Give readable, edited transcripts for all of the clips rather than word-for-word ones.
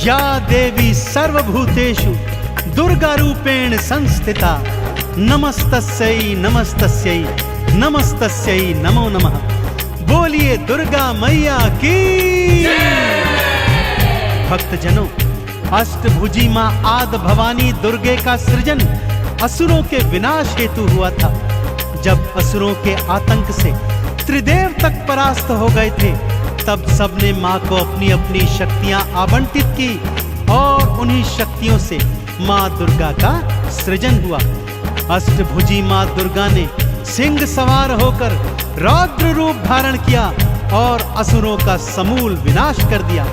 या देवी सर्वभूतेषु दुर्गा रूपेण संस्थिता नमस्तस्यै नमस्तस्यै नमस्तस्यै नमो नमः। बोलिए दुर्गा मैया की। भक्तजनों, अष्टभुजी मां आदि भवानी दुर्गे का सृजन असुरों के विनाश हेतु हुआ था। जब असुरों के आतंक से त्रिदेव तक परास्त हो गए थे, तब सबने मां को अपनी अपनी शक्तियां आवंटित की और उन्हीं शक्तियों से मां दुर्गा का सृजन हुआ। अष्टभुजी मां दुर्गा ने सिंह सवार होकर रौद्र रूप धारण किया और असुरों का समूल विनाश कर दिया।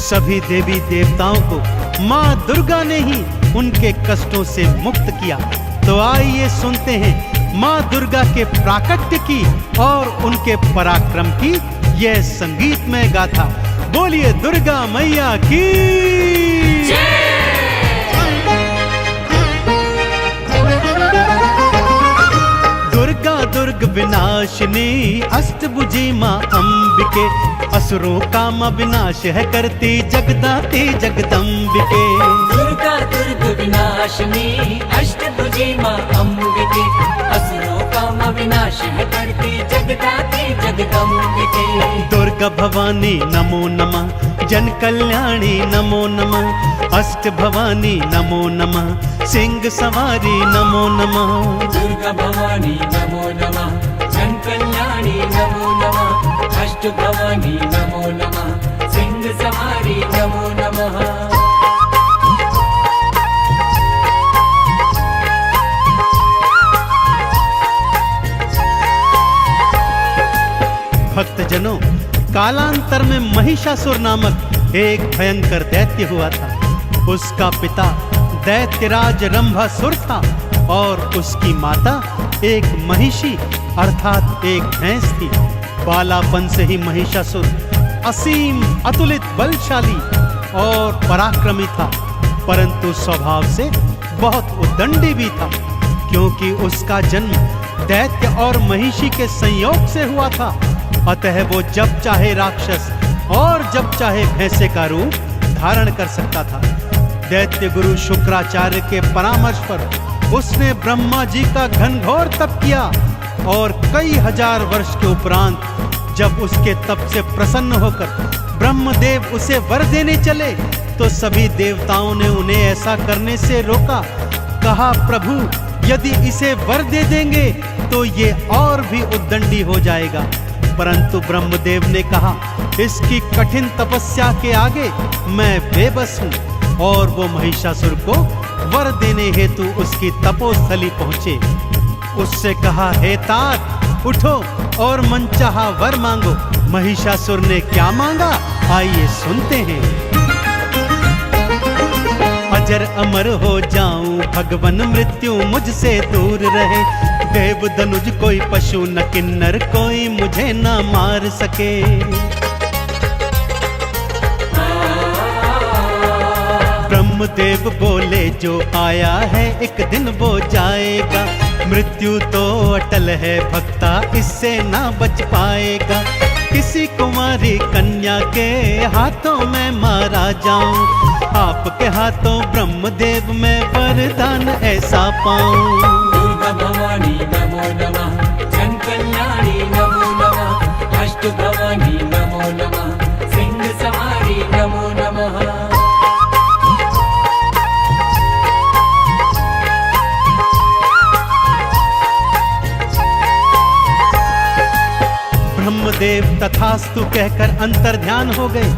सभी देवी देवताओं को मां दुर्गा ने ही उनके कष्टों से मुक्त किया। तो आइए सुनते हैं मां दुर्गा के प्राकट्य की और उनके पराक्रम की यह संगीतमय गाथा। बोलिए दुर्गा मैया की। दुर्गा दुर्ग विनाशिनी अष्टभुजी मां अंबिके, असुरों का मां विनाश है करती जगदाती जगदंबिके। दुर्गा दुर्ग विनाशिनी अष्टभुजी मां अंबिके, असुरों का मां विनाश है करती जगदाती जगदंबिके। दुर्गा भवानी नमो नमः, जन कल्याणी नमो नमः, अष्ट भवानी नमो नमः, सिंह सवारी नमो नमः। दुर्गा भवानी नमो नमः, जन कल्याणी नमो नमः, अष्ट भवानी नमो नमः, सिंह सवारी नमो नमः। भक्तजनों, कालांतर में महिषासुर नामक एक भयंकर दैत्य हुआ था। उसका पिता दैत्यराज रंभासुर था और उसकी माता एक महिषी अर्थात एक भैंस थी। बालापन से ही महिषासुर असीम अतुलित बलशाली और पराक्रमी था, परंतु स्वभाव से बहुत उद्दंडी भी था, क्योंकि उसका जन्म दैत्य और महिषी के संयोग से हुआ था। अतः वो जब चाहे राक्षस और जब चाहे भैंसे का रूप धारण कर सकता था। दैत्य गुरु शुक्राचार्य के परामर्श पर उसने ब्रह्मा जी का घनघोर तप किया और कई हजार वर्ष के उपरांत जब उसके तप से प्रसन्न होकर ब्रह्मदेव उसे वर देने चले, तो सभी देवताओं ने उन्हें ऐसा करने से रोका। कहा, प्रभु यदि इसे वर दे देंगे तो ये और भी उद्दंडी हो जाएगा। परंतु ब्रह्मदेव ने कहा, इसकी कठिन तपस्या के आगे मैं बेबस हूँ। और वो महिषासुर को वर देने हेतु उसकी तपोस्थली पहुंचे। उससे कहा, हे तात उठो और मनचाहा वर मांगो। महिषासुर ने क्या मांगा, आइए सुनते हैं। अजर अमर हो जाऊं, भगवन मृत्यु मुझसे दूर रहे। देव धनुज कोई पशु न किन्नर कोई मुझे न मार सके। ब्रह्मदेव बोले, जो आया है एक दिन वो जाएगा। मृत्यु तो अटल है भक्ता, इससे ना बच पाएगा। किसी कुमारी कन्या के हाथों में मारा जाऊं, आपके हाथों ब्रह्मदेव में वरदान ऐसा पाऊं। दुर्गा भवानी नमो नमः, जन कल्याणी नमो नमः, अष्ट भवानी नमो नमः, सिंह सवारी नमो नमः। ब्रह्मदेव तथास्तु कहकर अंतर्ध्यान हो गए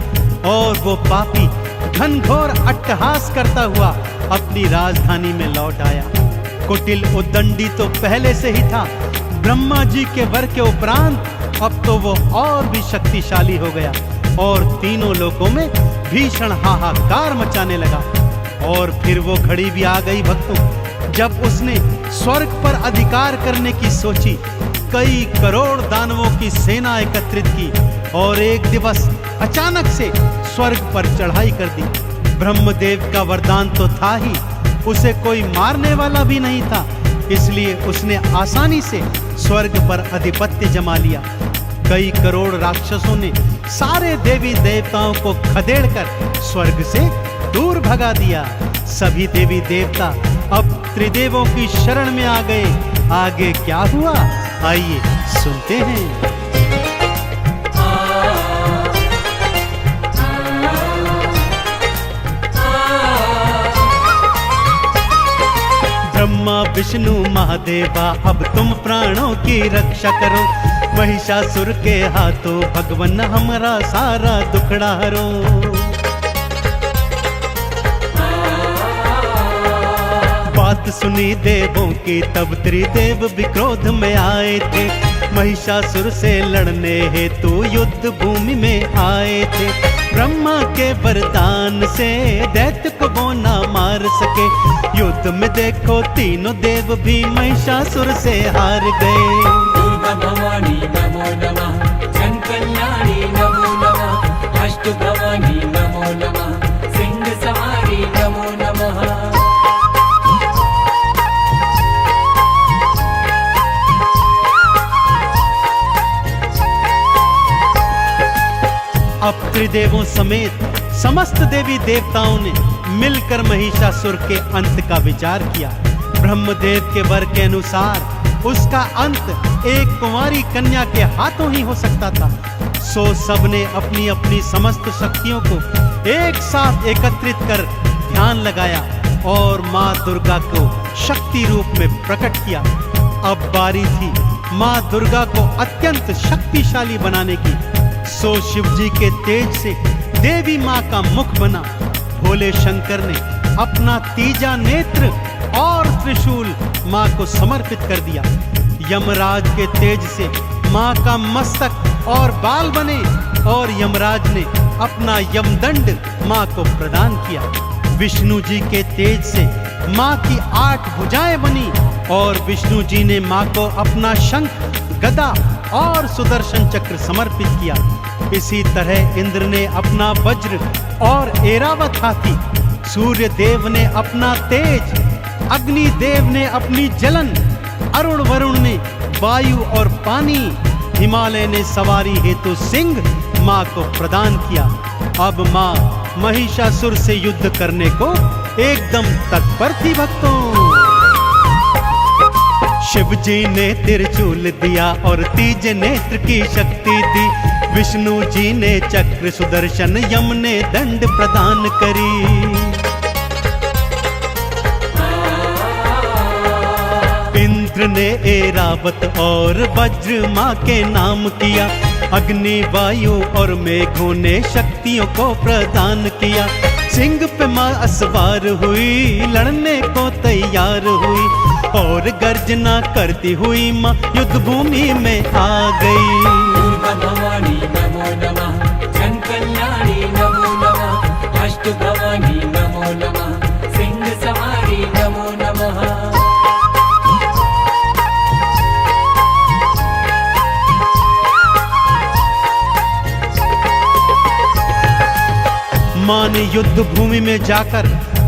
और वो पापी घनघोर अट्टहास करता हुआ अपनी राजधानी में लौट आया। कुटिल उद्दंडी तो पहले से ही था, ब्रह्मा जी के वर के उपरांत अब तो वो और भी शक्तिशाली हो गया और तीनों लोकों में भीषण हाहाकार मचाने लगा। और फिर वो घड़ी भी आ गई भक्तों, जब उसने स्वर्ग पर अधिकार करने की सोची। कई करोड़ दानवों की सेना एकत्रित की और एक दिवस अचानक से स्वर्ग पर चढ़ाई कर दी। ब्रह्मदेव का वरदान तो था ही, उसे कोई मारने वाला भी नहीं था, इसलिए उसने आसानी से स्वर्ग पर अधिपत्य जमा लिया। कई करोड़ राक्षसों ने सारे देवी देवताओं को खदेड़कर स्वर्ग से दूर भगा दिया। सभी देवी देवता अब त्रिदेवों की शरण में आ गए। आगे क्या हुआ, आइए सुनते हैं। ब्रह्मा विष्णु महादेवा अब तुम प्राणों की रक्षा करो, महिषासुर के हाथों भगवन हमारा सारा दुखड़ा हरो। बात सुनी देवों की तब त्रिदेव भी क्रोध में आए थे, महिषासुर से लड़ने हेतु युद्ध भूमि में आए थे। ब्रह्मा के वरदान से दैत्य को वो ना मार सके, युद्ध में देखो तीनों देव भी महिषासुर से हार गए। दुर्गा भवानी नमो नमः, जन कल्याणी नमो नमः, अष्ट भवानी नमो नमः, सिंह सवारी नमो नमः। अब त्रिदेवों समेत समस्त देवी देवताओं ने मिलकर महिषासुर के अंत का विचार किया। ब्रह्मदेव के वर के अनुसार उसका अंत एक कुंवारी कन्या के हाथों ही हो सकता था। सो सबने अपनी अपनी समस्त शक्तियों को एक साथ एकत्रित कर ध्यान लगाया और माँ दुर्गा को शक्ति रूप में प्रकट किया। अब बारी थी माँ दुर्गा को अत्यंत शक्तिशाली बनाने की। सो शिव जी के तेज से देवी माँ का मुख बना। भोले शंकर ने अपना तीजा नेत्र और त्रिशूल माँ को समर्पित कर दिया। यमराज के तेज से माँ का मस्तक और बाल बने और यमराज ने अपना यमदंड माँ को प्रदान किया। विष्णु जी के तेज से माँ की 8 भुजाएं बनी और विष्णु जी ने माँ को अपना शंख, गदा और सुदर्शन चक्र समर्पित किया। इसी तरह इंद्र ने अपना वज्र और ऐरावत हाथी, सूर्य देव ने अपना तेज, अग्नि देव ने अपनी जलन, अरुण वरुण ने वायु और पानी, हिमालय ने सवारी हेतु सिंह माँ को प्रदान किया। अब माँ महिषासुर से युद्ध करने को एकदम तत्पर थी। भक्तों, शिव जी ने त्रिशूल दिया और तीज नेत्र की शक्ति दी। विष्णु जी ने चक्र सुदर्शन, यम ने दंड प्रदान करी। इंद्र ने ऐरावत और वज्र माँ के नाम किया। अग्नि, वायु और मेघों ने शक्तियों को प्रदान किया। सिंह पे माँ असवार हुई, लड़ने को तैयार हुई और गर्जना करती हुई माँ युद्ध भूमि में आ गई। दुर्गा भवानी नमो नमः, जन कल्याणी नमो नमः, अष्ट भवानी नमो नमः, सिंह सवारी नमो नमः। माँ ने युद्ध भूमि में जाकर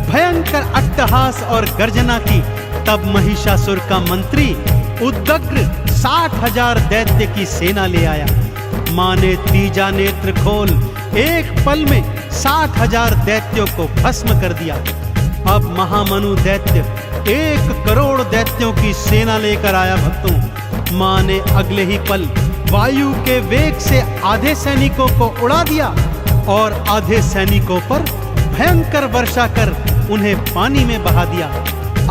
भयंकर अट्टहास और गर्जना की। तब महिषासुर का मंत्री उद्ग्र 60,000 दैत्य की सेना ले आया। माँ ने तीजा नेत्र खोल एक पल में 60,000 दैत्यों को भस्म कर दिया। अब महामनु दैत्य 1 करोड़ दैत्यों की सेना लेकर आया। भक्तों, माँ ने अगले ही पल वायु के वेग से आधे सैनिकों को उड़ा दिया और आधे सैनिकों पर भयंकर वर्षा कर उन्हें पानी में बहा दिया।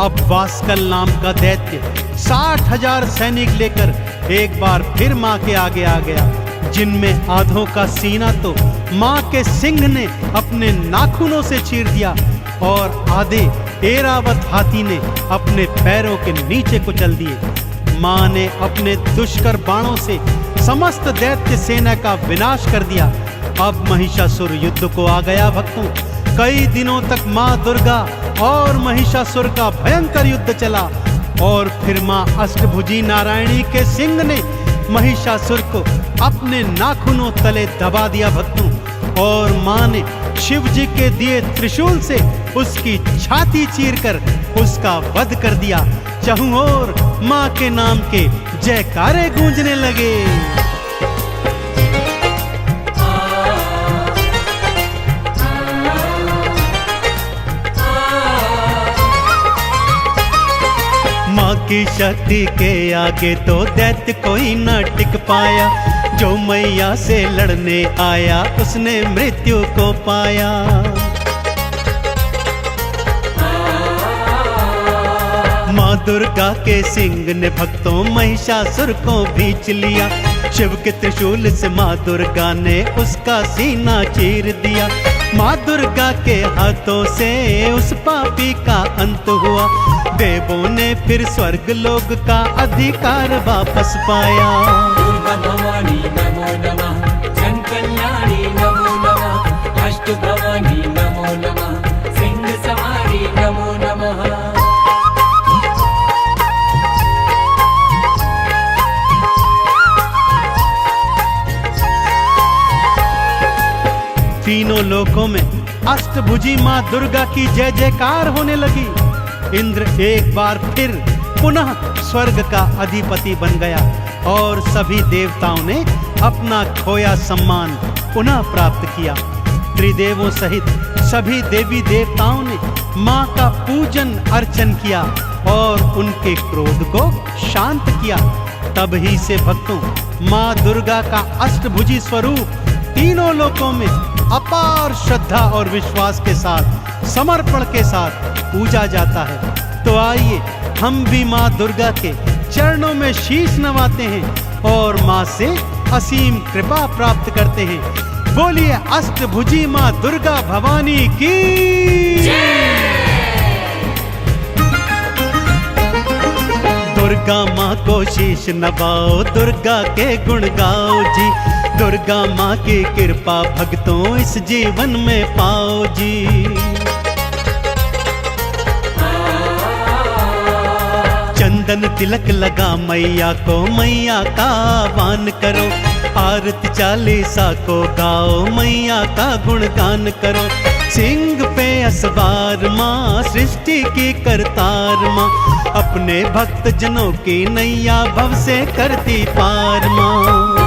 अब वास्कल नाम का दैत्य 60,000 सैनिक लेकर एक बार फिर माँ के आगे आ गया, जिनमें आधों का सीना तो माँ के सिंह ने अपने नाखूनों से चीर दिया और आधे ऐरावत हाथी ने अपने पैरों के नीचे कुचल दिए। माँ ने अपने दुष्कर बाणों से समस्त दैत्य सेना का विनाश कर दिया। अब महिषासुर युद्ध को आ गया। भक्तों, कई दिनों तक माँ दुर्गा और महिषासुर का भयंकर युद्ध चला और फिर माँ अष्टभुजी नारायणी के सिंह ने महिषासुर को अपने नाखूनों तले दबा दिया। भक्तों, और माँ ने शिव जी के दिए त्रिशूल से उसकी छाती चीरकर उसका वध कर दिया। चहुं ओर माँ के नाम के जयकारे गूंजने लगे। माँ की शक्ति के आगे तो दैत्य कोई न टिक पाया। जो मैया से लड़ने आया उसने मृत्यु को पाया। माँ दुर्गा के सिंह ने भक्तों महिषासुर को भींच लिया। शिव के त्रिशूल से माँ दुर्गा ने उसका सीना चीर दिया। माँ दुर्गा के हाथों से उस पापी का अंत हुआ। देवों ने फिर स्वर्ग लोक का अधिकार वापस पाया। दुर्गा भवानी नमो नमः, जन कल्याणी नमो नमः, अष्ट भवानी नमो नमः, सिंह सवारी नमो नमः। तीनों लोकों में अष्टभुजी माँ दुर्गा की जय जयकार होने लगी। इंद्र एक बार फिर पुनः स्वर्ग का अधिपति बन गया और सभी देवताओं ने अपना खोया सम्मान पुनः प्राप्त किया। त्रिदेवों सहित सभी देवी देवताओं ने माँ का पूजन अर्चन किया और उनके क्रोध को शांत किया। तब ही से भक्तों माँ दुर्गा का अष्टभुजी स्वरूप तीनों लोकों में अपार श्रद्धा और विश्वास के साथ, समर्पण के साथ पूजा जाता है। तो आइए हम भी माँ दुर्गा के चरणों में शीश नवाते हैं और माँ से असीम कृपा प्राप्त करते हैं। बोलिए अष्टभुजी माँ दुर्गा भवानी की दुर्गा माँ को शीश नवाओ, दुर्गा के गुण गाओ जी। दुर्गा माँ की कृपा भक्तों इस जीवन में पाओ जी। चंदन तिलक लगा मैया को, मैया का आह्वान करो। आरती चालीसा को गाओ, मैया का गुणगान करो। सिंह पे असवार माँ, सृष्टि की करतार माँ, अपने भक्त जनों की नैया भव से करती पार माँ।